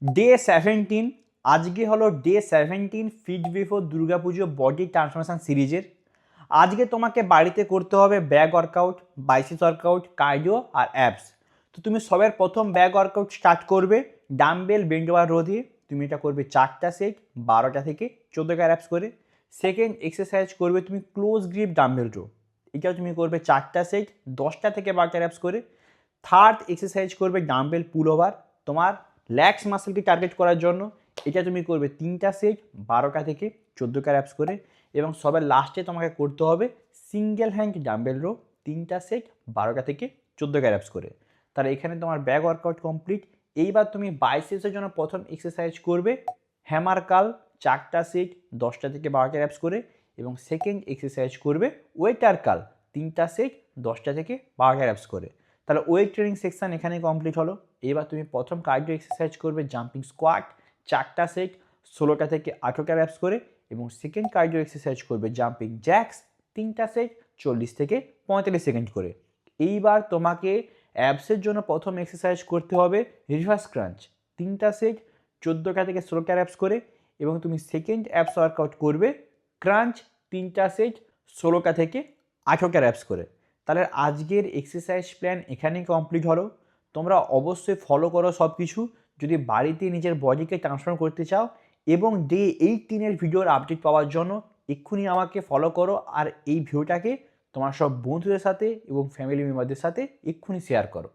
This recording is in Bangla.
ডে 17, আজকে হলো day 17 fit before Durga Puja body transformation সিরিজের। আজকে তোমাকে বাড়িতে করতে হবে back workout, biceps workout, cardio আর অ্যাবস। তো তুমি সবার প্রথম ব্যাক ওয়ার্কআউট স্টার্ট করবে ডাম্বেল বেঞ্চ ওভার রো দিয়ে। তুমি এটা করবে 4টা সেট 12টা থেকে 14টা অ্যাবস করে। সেকেন্ড এক্সারসাইজ করবে তুমি ক্লোজ গ্রিপ ডাম্বেল রো, এটা তুমি করবে 4টা সেট 10টা থেকে 12টা অ্যাবস করে। থার্ড এক্সারসাইজ করবে ডাম্বেল পুল ওভার, তোমার ল্যাক্স মাসেলকে টার্গেট করার জন্য। এটা তুমি করবে 3টা সেট 12টা থেকে 14টা অ্যাবস করে। এবং সবার লাস্টে তোমাকে করতে হবে সিঙ্গেল হ্যান্ড ডাম্বেল রো 3টা সেট 12টা থেকে 14টা অ্যাবস করে। তাহলে এখানে তোমার ব্যাক ওয়ার্কআউট কমপ্লিট। এইবার তুমি বাইসেপসের জন্য প্রথম এক্সারসাইজ করবে হ্যামার কাল 4টা সেট 10টা থেকে 12টা অ্যাবস করে। এবং সেকেন্ড এক্সারসাইজ করবে ওয়েটার কাল 3টা সেট 10টা থেকে 12টা অ্যাবস করে। তাহলে ওয়েট ট্রেনিং সেকশন এখানেই কমপ্লিট হলো। এবার তুমি প্রথম কার্ডিও এক্সারসাইজ করবে জাম্পিং স্কোয়াট 4টা সেট 16টা থেকে 18টা অ্যাবস করে। এবং সেকেন্ড কার্ডিও এক্সারসাইজ করবে জাম্পিং জ্যাক্স 3টা সেট 40 থেকে 45 সেকেন্ড করে। এইবার তোমাকে অ্যাবসের জন্য প্রথম এক্সারসাইজ করতে হবে রিভার্স ক্রাঞ্চ 3টা সেট 14টা থেকে 16টা অ্যাবস করে। এবং তুমি সেকেন্ড অ্যাবস ওয়ার্কআউট করবে ক্রাঞ্চ 3টা সেট 16টা থেকে 18টা অ্যাবস করে। তাহলে আজকের এক্সারসাইজ প্ল্যান এখানেই কমপ্লিট হলো। তোমরা অবশ্যই ফলো করো সব কিছু, যদি বাড়িতে নিজের বডিকে ট্রান্সফর্ম করতে চাও। এবং ডে 18-এর ভিডিওর আপডেট পাওয়ার জন্য এক্ষুনি আমাকে ফলো করো, আর এই ভিডিওটাকে তোমার সব বন্ধুদের সাথে এবং ফ্যামিলি মেম্বারদের সাথে এক্ষুনি শেয়ার করো।